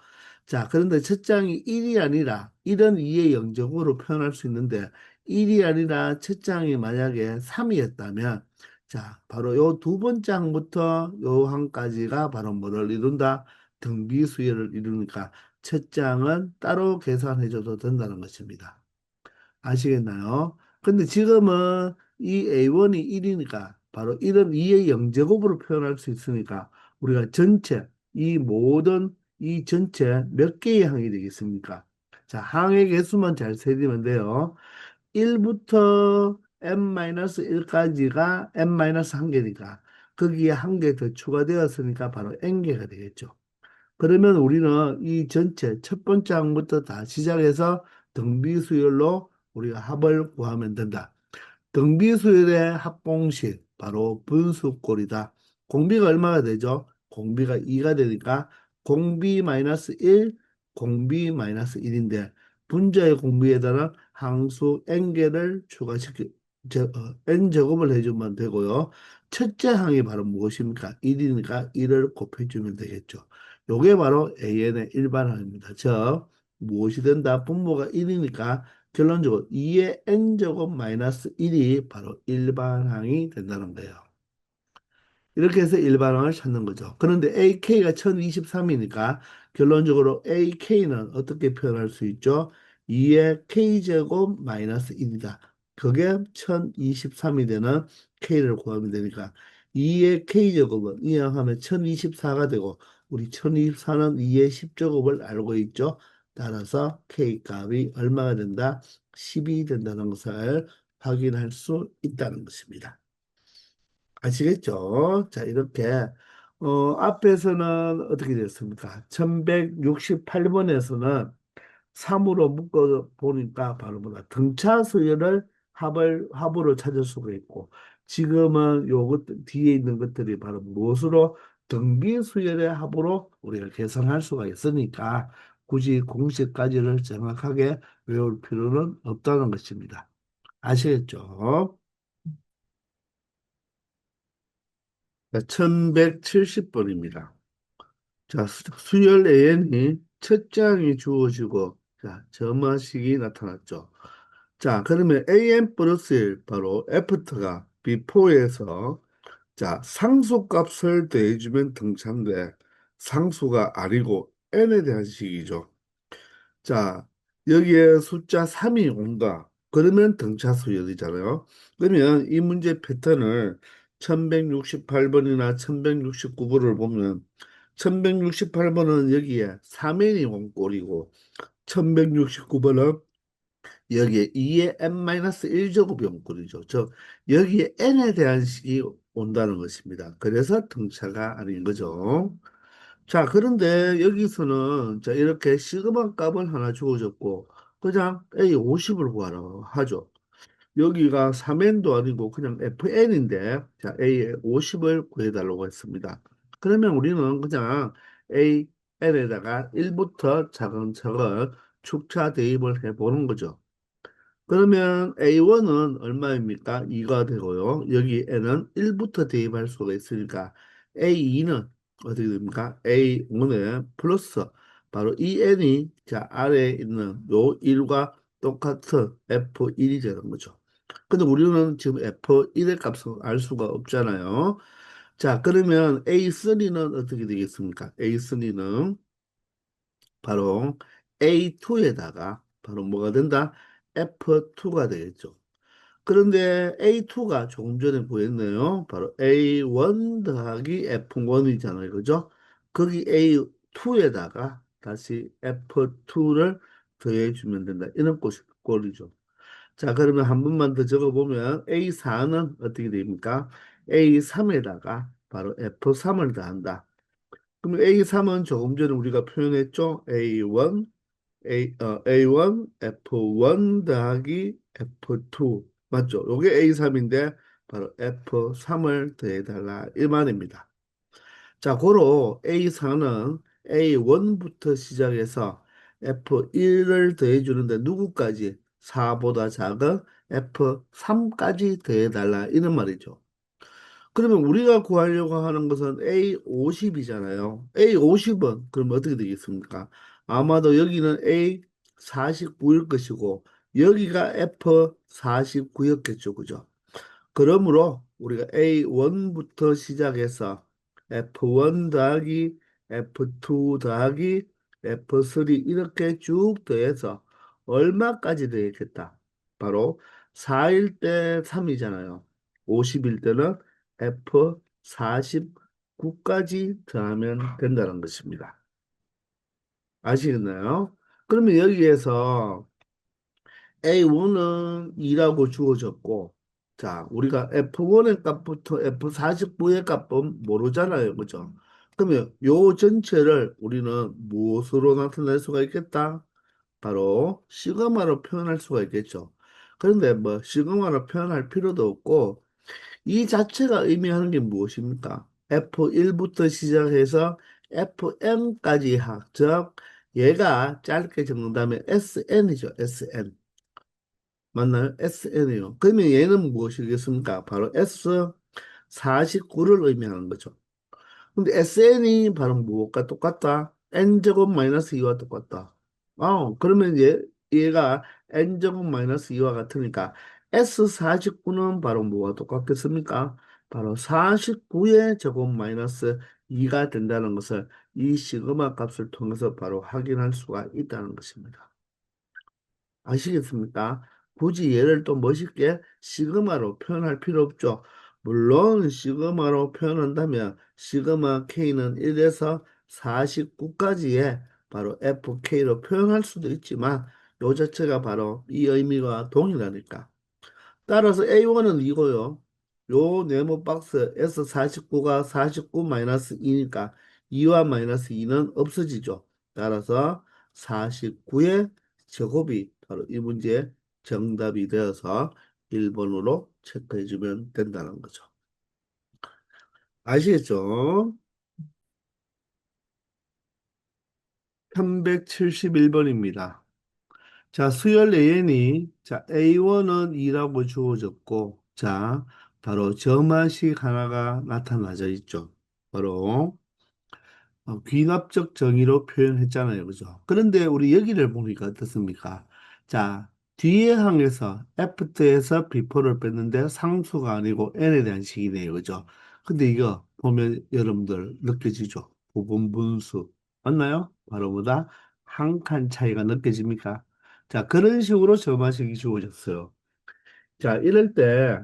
S1: 자, 그런데 첫 장이 1이 아니라 1은 2의 영제곱으로 표현할 수 있는데 1이 아니라 첫 장이 만약에 3이었다면 자, 바로 요 두 번째 항부터 요 항까지가 바로 뭐를 이룬다? 등비수열을 이루니까 첫 장은 따로 계산해 줘도 된다는 것입니다. 아시겠나요? 근데 지금은 이 A1이 1이니까 바로 1은 2의 영제곱으로 표현할 수 있으니까 우리가 전체 이 모든 이 전체 몇 개의 항이 되겠습니까? 자, 항의 개수만 잘 세리면 돼요. 1부터 n-1까지가 n-1개니까 거기에 한 개 더 추가되었으니까 바로 n개가 되겠죠. 그러면 우리는 이 전체 첫 번째 항부터 다 시작해서 등비수열로 우리가 합을 구하면 된다. 등비수열의 합공식 바로 분수꼴이다. 공비가 얼마가 되죠? 공비가 2가 되니까 공비 마이너스 1, 공비 마이너스 1인데 분자의 공비에다가 항수 n개를 추가시켜 n제곱을 해주면 되고요. 첫째 항이 바로 무엇입니까? 1이니까 1을 곱해주면 되겠죠. 요게 바로 AN의 일반항입니다. 즉 무엇이 된다? 분모가 1이니까 결론적으로 2의 n제곱 마이너스 1이 바로 일반항이 된다는 거예요. 이렇게 해서 일반항을 찾는 거죠. 그런데 AK가 1023이니까 결론적으로 AK는 어떻게 표현할 수 있죠? 2의 K제곱 마이너스 1이다. 그게 1023이 되는 K를 구하면 되니까 2의 K제곱은 이항하면 1024가 되고 우리 1024는 2의 10제곱을 알고 있죠. 따라서 K 값이 얼마가 된다? 10이 된다는 것을 확인할 수 있다는 것입니다. 아시겠죠? 자, 이렇게, 앞에서는 어떻게 됐습니까? 1168번에서는 3으로 묶어 보니까 바로 뭐다? 등차 수열을 합으로 찾을 수가 있고, 지금은 요것 뒤에 있는 것들이 바로 무엇으로 등비 수열의 합으로 우리가 계산할 수가 있으니까 굳이 공식까지를 정확하게 외울 필요는 없다는 것입니다. 아시겠죠? 1170번입니다. 자, 수열 AN이 첫 장이 주어지고, 자, 점화식이 나타났죠. 자, 그러면 AN 플러스 1, 바로 애프터가 before에서, 자, 상수값을 더해주면 등차인데, 상수가 아니고 n에 대한 식이죠. 자, 여기에 숫자 3이 온다. 그러면 등차 수열이잖아요. 그러면 이 문제 패턴을 1168번이나 1169번을 보면 1168번은 여기에 3n이 온 꼴이고 1169번은 여기에 2의 n-1제곱이 온 꼴이죠. 여기에 n에 대한 식이 온다는 것입니다. 그래서 등차가 아닌 거죠. 자, 그런데 여기서는 자, 이렇게 시그마 값을 하나 주어졌고 그냥 A50을 구하라 하죠. 여기가 3n도 아니고 그냥 fn인데 자, A의 50을 구해달라고 했습니다. 그러면 우리는 그냥 AN에다가 1부터 차근차근 축차 대입을 해보는 거죠. 그러면 A1은 얼마입니까? 2가 되고요. 여기 N은 1부터 대입할 수가 있으니까 A2는 어떻게 됩니까? A1에 플러스 바로 이 N이 자 아래에 있는 요 1과 똑같은 F1이 되는 거죠. 근데 우리는 지금 F1의 값을 알 수가 없잖아요. 자, 그러면 A3는 어떻게 되겠습니까? A3는 바로 A2에다가 바로 뭐가 된다? F2가 되겠죠. 그런데 A2가 조금 전에 보였네요. 바로 A1 더하기 F1이잖아요. 그죠? 거기 A2에다가 다시 F2를 더해주면 된다. 이런 꼴이죠. 자, 그러면 한 번만 더 적어보면 A4는 어떻게 됩니까? A3에다가 바로 F3을 더한다. 그럼 A3은 조금 전에 우리가 표현했죠? A1 F1 더하기 F2 맞죠? 요게 A3인데 바로 F3을 더해달라 이 말입니다. 자, 고로 A4는 A1부터 시작해서 F1을 더해주는데 누구까지? 4보다 작은 F3까지 더해달라 이런 말이죠. 그러면 우리가 구하려고 하는 것은 A50이잖아요. A50은 그럼 어떻게 되겠습니까? 아마도 여기는 A49일 것이고 여기가 F49였겠죠. 그죠? 그러므로 우리가 A1부터 시작해서 F1 더하기 F2 더하기 F3 이렇게 쭉 더해서 얼마까지 되겠다? 바로 4일 때 3이잖아요. 50일 때는 F49까지 더하면 된다는 것입니다. 아시겠나요? 그러면 여기에서 A1은 2라고 주어졌고, 자, 우리가 F1의 값부터 F49의 값은 모르잖아요. 그죠? 그러면 요 전체를 우리는 무엇으로 나타낼 수가 있겠다? 바로 시그마로 표현할 수가 있겠죠. 그런데 뭐 시그마로 표현할 필요도 없고, 이 자체가 의미하는 게 무엇입니까? F1부터 시작해서 FM까지 즉 얘가 짧게 적는다면 SN이죠. SN. 맞나요? SN이요. 그러면 얘는 무엇이겠습니까? 바로 S49를 의미하는 거죠. 근데 SN이 바로 무엇과 똑같다? N제곱 마이너스 2와 똑같다. 그러면 얘가 N제곱 마이너스 2와 같으니까 S49는 바로 뭐와 똑같겠습니까? 바로 49의 제곱 마이너스 2가 된다는 것을 이 시그마 값을 통해서 바로 확인할 수가 있다는 것입니다. 아시겠습니까? 굳이 얘를 또 멋있게 시그마로 표현할 필요 없죠. 물론 시그마로 표현한다면 시그마 K는 1에서 49까지의 바로 FK로 표현할 수도 있지만 요 자체가 바로 이 의미와 동일하니까. 따라서 A1은 이거요. 요 네모 박스 S49가 49-2니까 2와 마이너스 2는 없어지죠. 따라서 49의 제곱이 바로 이 문제의 정답이 되어서 1번으로 체크해주면 된다는 거죠. 아시겠죠? 371번입니다. 자, 수열 AN이, 자, A1은 2라고 주어졌고, 자, 바로 점화식 하나가 나타나져 있죠. 바로, 귀납적 정의로 표현했잖아요. 그죠? 그런데 우리 여기를 보니까 어떻습니까? 자, 뒤에 항에서 F트에서 B4를 뺐는데 상수가 아니고 N에 대한 식이네요. 그죠? 근데 이거 보면 여러분들 느껴지죠? 부분 분수. 맞나요? 바로 뭐다? 한 칸 차이가 느껴집니까? 자, 그런 식으로 점화식이 주어졌어요. 자, 이럴 때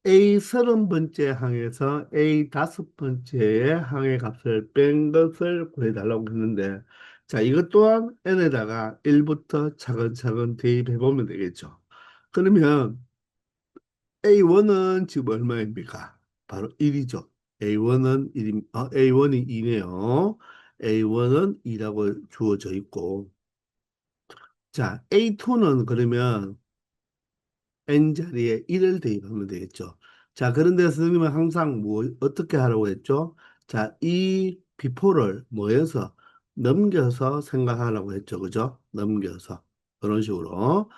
S1: A 30번째 항에서 A 5번째의 항의 값을 뺀 것을 구해달라고 했는데, 자, 이것 또한 n에다가 1부터 차근차근 대입해 보면 되겠죠. 그러면 A1은 지금 얼마입니까? 바로 1이죠. A1은 1, A1이 2네요. A1은 2라고 주어져 있고, 자, A2는 그러면 n자리에 1을 대입하면 되겠죠. 자, 그런데 선생님은 항상 뭐 어떻게 하라고 했죠? 자, 이 비포를 뭐해서 넘겨서 생각하라고 했죠. 그죠? 넘겨서. 그런 식으로.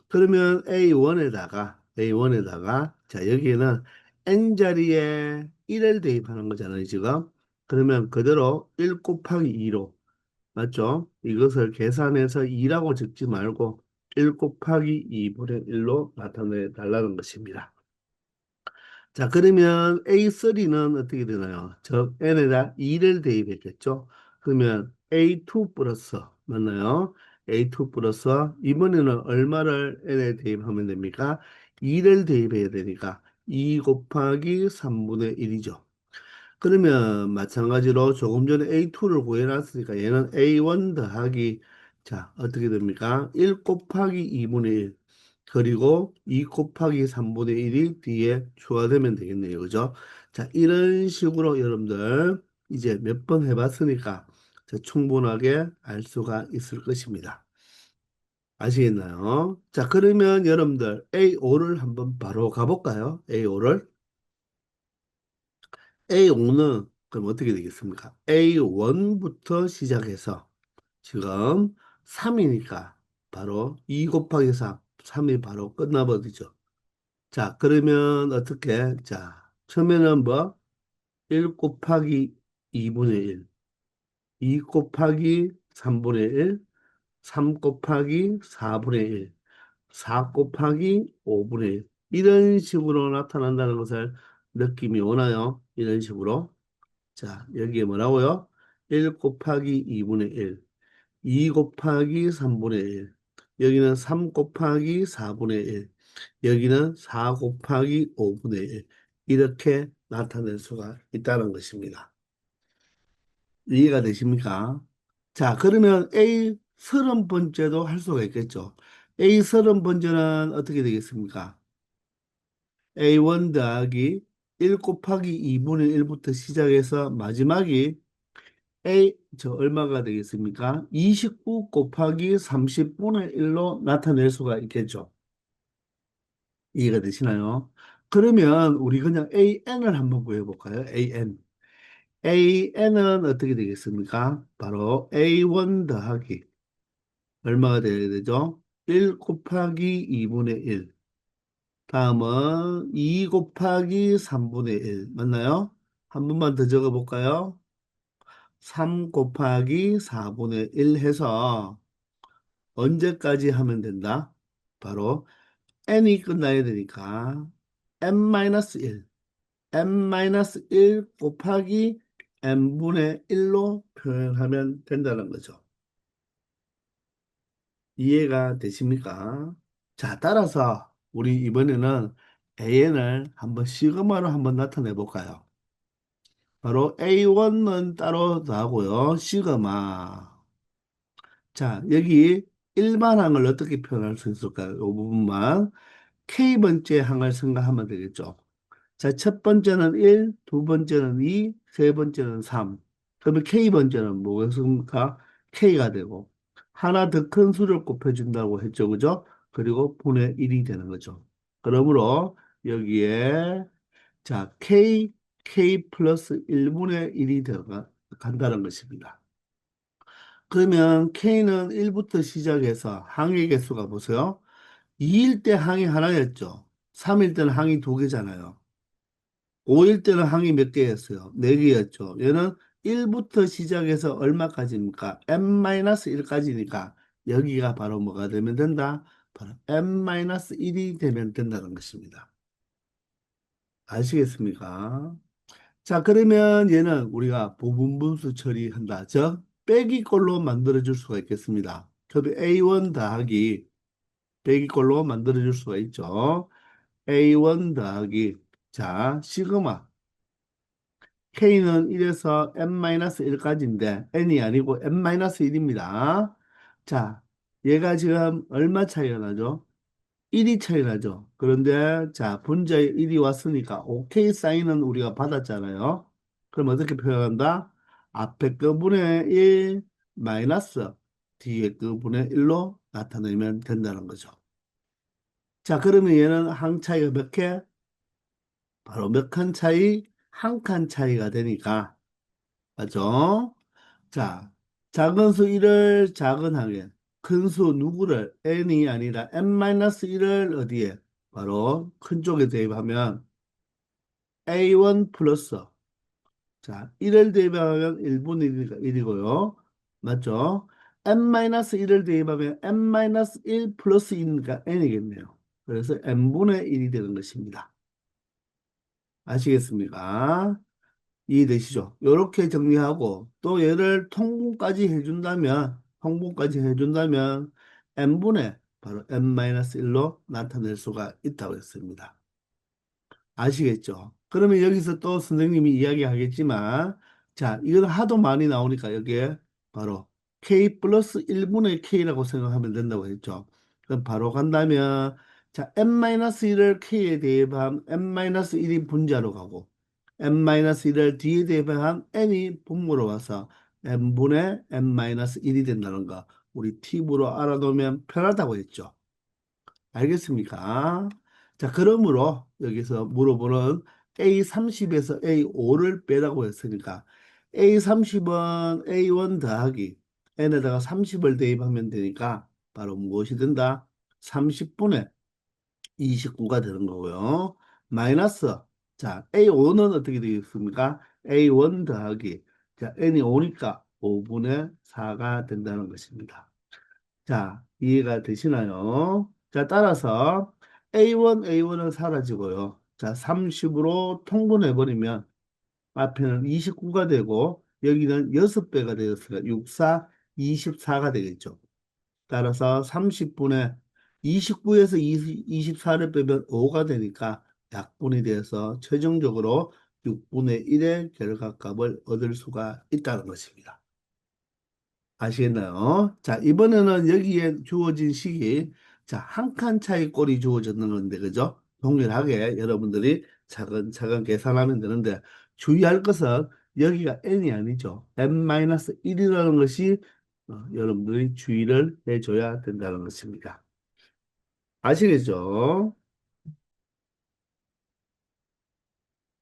S1: 그러면 A1에다가 자, 여기에는 n자리에 1을 대입하는 거잖아요, 지금. 그러면 그대로 1 곱하기 2로 맞죠? 이것을 계산해서 2라고 적지 말고 1 곱하기 2분의 1로 나타내 달라는 것입니다. 자, 그러면 A3는 어떻게 되나요? 즉, n에다 2를 대입했겠죠? 그러면 A2 플러스, 맞나요? A2 플러스, 이번에는 얼마를 n에 대입하면 됩니까? 2를 대입해야 되니까 2 곱하기 3분의 1이죠. 그러면 마찬가지로 조금 전에 A2를 구해놨으니까 얘는 A1 더하기 자 어떻게 됩니까? 1 곱하기 2분의 1 그리고 2 곱하기 3분의 1이 뒤에 추가되면 되겠네요. 그죠? 자 이런 식으로 여러분들 이제 몇 번 해봤으니까 자, 충분하게 알 수가 있을 것입니다. 아시겠나요? 자 그러면 여러분들 A5를 한번 바로 가볼까요? A5를 A5는 그럼 어떻게 되겠습니까? A1부터 시작해서 지금 3이니까 바로 2 곱하기 3, 3이 바로 끝나버리죠. 자, 그러면 어떻게? 자, 처음에는 뭐? 1 곱하기 2분의 1, 2 곱하기 3분의 1, 3 곱하기 4분의 1, 4 곱하기 5분의 1. 이런 식으로 나타난다는 것을 느낌이 오나요? 이런 식으로. 자, 여기에 뭐라고요? 1 곱하기 2분의 1, 2 곱하기 3분의 1, 여기는 3 곱하기 4분의 1, 여기는 4 곱하기 5분의 1. 이렇게 나타낼 수가 있다는 것입니다. 이해가 되십니까? 자, 그러면 A 30번째도 할 수가 있겠죠. A 30번째는 어떻게 되겠습니까? A1 더하기 1 곱하기 2분의 1부터 시작해서 마지막이 저 얼마가 되겠습니까? 29 곱하기 30분의 1로 나타낼 수가 있겠죠. 이해가 되시나요? 그러면 우리 그냥 AN을 한번 구해볼까요? AN. AN은 어떻게 되겠습니까? 바로 A1 더하기 얼마가 되어야 되죠? 1 곱하기 2분의 1. 다음은 2 곱하기 3분의 1. 맞나요? 한 번만 더 적어볼까요? 3 곱하기 4분의 1 해서 언제까지 하면 된다? 바로 n이 끝나야 되니까 n-1, n-1 곱하기 n분의 1로 표현하면 된다는 거죠. 이해가 되십니까? 자, 따라서 우리 이번에는 an을 한번 시그마로 한번 나타내 볼까요? 바로 A1은 따로 나오고요. 시그마. 자, 여기 일반항을 어떻게 표현할 수 있을까요? 이 부분만. K번째 항을 생각하면 되겠죠. 자, 첫 번째는 1, 두 번째는 2, 세 번째는 3. 그러면 K번째는 뭐겠습니까? K가 되고, 하나 더 큰 수를 곱해준다고 했죠. 그죠? 그리고 분의 1이 되는 거죠. 그러므로 여기에 자, k 플러스 1분의 1이 간다는 것입니다. 그러면 k는 1부터 시작해서 항의 개수가 보세요. 2일 때 항이 하나였죠. 3일 때는 항이 두 개잖아요. 5일 때는 항이 몇 개였어요? 네 개였죠. 얘는 1부터 시작해서 얼마까지입니까? n-1까지니까 여기가 바로 뭐가 되면 된다? 바로 n-1이 되면 된다는 것입니다. 아시겠습니까? 자, 그러면 얘는 우리가 부분분수 처리한다. 즉, 빼기꼴로 만들어줄 수가 있겠습니다. 그럼 A1 더하기 빼기꼴로 만들어줄 수가 있죠. A1 더하기 자, 시그마 K는 1에서 n-1까지인데 n이 아니고 n-1입니다. 자, 얘가 지금 얼마 차이가 나죠? 1이 차이 나죠. 그런데 자, 분자에 1이 왔으니까 OK 사인은 우리가 받았잖아요. 그럼 어떻게 표현한다? 앞에 거분의 1 마이너스 뒤에 거분의 1로 나타내면 된다는 거죠. 자, 그러면 얘는 항 차이가 몇 개? 바로 몇 칸 차이? 한 칸 차이가 되니까 맞죠? 자, 작은 수 1을 작은 항에 큰 수 누구를 n이 아니라 n-1을 어디에? 바로 큰 쪽에 대입하면 a1 플러스 자, 1을 대입하면 1분의 1이고요. 맞죠? n-1을 대입하면 n-1 플러스 2니까 n이겠네요. 그래서 n분의 1이 되는 것입니다. 아시겠습니까? 이해되시죠? 이렇게 정리하고 또 얘를 통분까지 해준다면 n분의 바로 n-1로 나타낼 수가 있다고 했습니다. 아시겠죠? 그러면 여기서 또 선생님이 이야기하겠지만 자, 이건 하도 많이 나오니까 여기에 바로 k 플러스 1분의 k라고 생각하면 된다고 했죠. 그럼 바로 간다면 자, n-1을 k에 대입한 n-1인 분자로 가고 n-1을 뒤에 대입한 n이 분모로 와서 n분의 n-1이 된다는 거 우리 팁으로 알아두면 편하다고 했죠. 알겠습니까? 자, 그러므로 여기서 물어보는 A30에서 A5를 빼라고 했으니까 A30은 A1 더하기 N에다가 30을 대입하면 되니까 바로 무엇이 된다? 30분의 29가 되는 거고요. 마이너스 자, A5는 어떻게 되겠습니까? A1 더하기 자, N이 5니까 5분의 4가 된다는 것입니다. 자, 이해가 되시나요? 자, 따라서 A1은 사라지고요. 자, 30으로 통분해버리면 앞에는 29가 되고 여기는 6배가 되었으니까 6, 4, 24가 되겠죠. 따라서 30분의 29에서 24를 빼면 5가 되니까 약분이 되어서 최종적으로 6분의 1의 결과값을 얻을 수가 있다는 것입니다. 아시겠나요? 자, 이번에는 여기에 주어진 식이 자, 한 칸 차이 꼴이 주어졌는 건데, 그죠? 동일하게 여러분들이 차근차근 계산하면 되는데, 주의할 것은 여기가 n이 아니죠. n-1이라는 것이 여러분들이 주의를 해줘야 된다는 것입니다. 아시겠죠?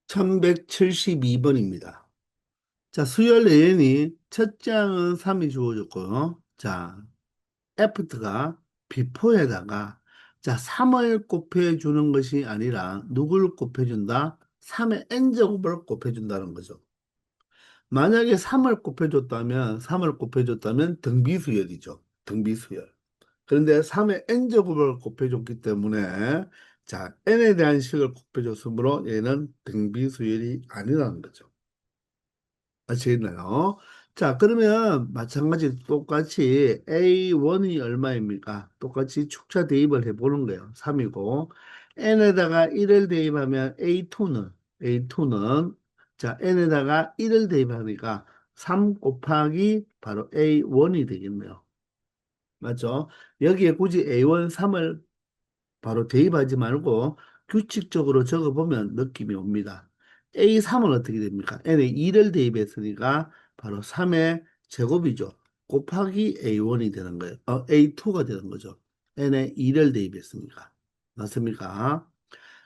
S1: 1172번입니다. 자, 수열 내연이 첫 장은 3이 주어졌고요. 자, 애프터가 비포에다가 자 3을 곱해주는 것이 아니라 누구를 곱해준다? 3의 n제곱을 곱해준다는 거죠. 만약에 3을 곱해줬다면 등비수열이죠. 등비수열. 그런데 3의 n제곱을 곱해줬기 때문에 자 n에 대한 식을 곱해줬으므로 얘는 등비수열이 아니라는 거죠. 아시겠나요? 자, 그러면 마찬가지 똑같이 A1이 얼마입니까? 똑같이 축차 대입을 해보는 거예요. 3이고 N에다가 1을 대입하면 A2는 자, N에다가 1을 대입하니까 3 곱하기 바로 A1이 되겠네요. 맞죠? 여기에 굳이 A1 3을 바로 대입하지 말고 규칙적으로 적어보면 느낌이 옵니다. A3은 어떻게 됩니까? n에 2를 대입했으니까 바로 3의 제곱이죠. 곱하기 A1이 되는 거예요. A2가 되는 거죠. n에 2를 대입했으니까. 맞습니까?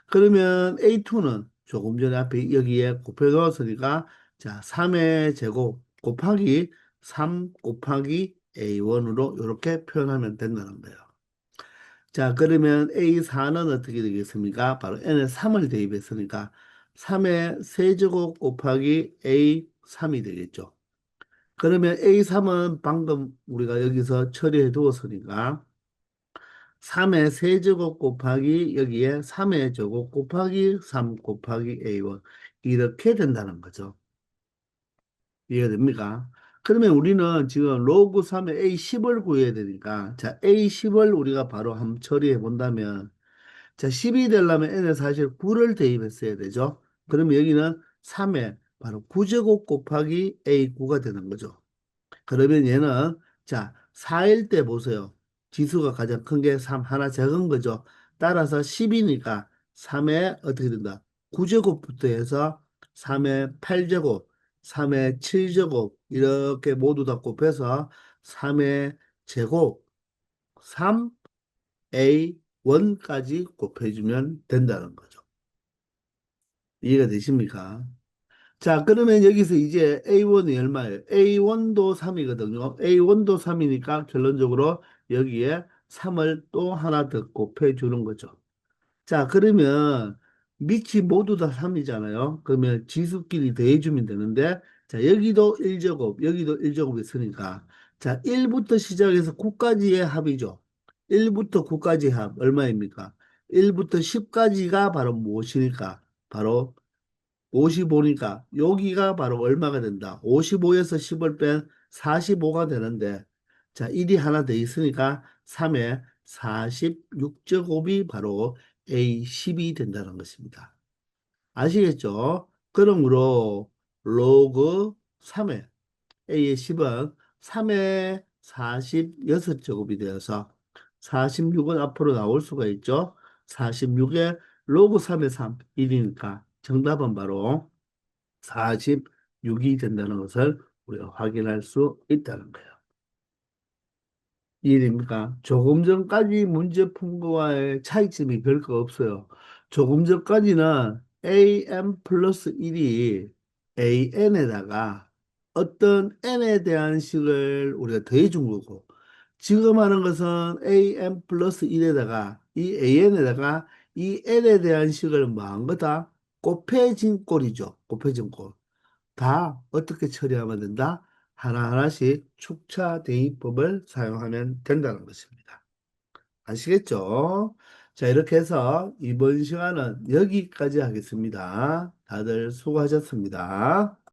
S1: 그러면 A2는 조금 전에 앞에 여기에 곱해 놓았으니까 자, 3의 제곱 곱하기 3 곱하기 A1으로 이렇게 표현하면 된다는 거예요. 자, 그러면 A4는 어떻게 되겠습니까? 바로 n에 3을 대입했으니까 3의 세제곱 곱하기 A3이 되겠죠. 그러면 A3은 방금 우리가 여기서 처리해 두었으니까 3의 세제곱 곱하기 여기에 3의 제곱 곱하기 3 곱하기 A1 이렇게 된다는 거죠. 이해가 됩니까? 그러면 우리는 지금 로그 3의 A10을 구해야 되니까 자 A10을 우리가 바로 한번 처리해 본다면 자 10이 되려면 n에 사실 9를 대입했어야 되죠. 그러면 여기는 3의 바로 9제곱 곱하기 A9가 되는 거죠. 그러면 얘는 자 4일 때 보세요. 지수가 가장 큰 게 3 하나 작은 거죠. 따라서 10이니까 3의 어떻게 된다? 9제곱부터 해서 3의 8제곱, 3의 7제곱 이렇게 모두 다 곱해서 3의 제곱 3A1까지 곱해주면 된다는 거죠. 이해가 되십니까? 자, 그러면 여기서 이제 A1이 얼마예요? A1도 3이거든요. A1도 3이니까 결론적으로 여기에 3을 또 하나 더 곱해주는 거죠. 자, 그러면 밑이 모두 다 3이잖아요. 그러면 지수끼리 더해주면 되는데, 자, 여기도 1제곱, 여기도 1제곱 있으니까, 자, 1부터 시작해서 9까지의 합이죠. 1부터 9까지 합, 얼마입니까? 1부터 10까지가 바로 무엇이니까? 바로 55니까 여기가 바로 얼마가 된다. 55에서 10을 뺀 45가 되는데 자, 1이 하나 더 있으니까 3에 46제곱이 바로 A10이 된다는 것입니다. 아시겠죠? 그러므로 로그 3에 A의 10은 3에 46제곱이 되어서 46은 앞으로 나올 수가 있죠. 46에 로그 3의 3, 1이니까 정답은 바로 46이 된다는 것을 우리가 확인할 수 있다는 거예요. 이해됩니까? 조금 전까지 문제 푼 거와의 차이점이 별거 없어요. 조금 전까지는 am 플러스 1이 an에다가 어떤 n에 대한 식을 우리가 더해 준 거고 지금 하는 것은 am 플러스 1에다가 이 an에다가 이 n에 대한 식을 뭐 한 거다? 곱해진 꼴이죠. 곱해진 꼴. 다 어떻게 처리하면 된다? 하나하나씩 축차 대입법을 사용하면 된다는 것입니다. 아시겠죠? 자, 이렇게 해서 이번 시간은 여기까지 하겠습니다. 다들 수고하셨습니다.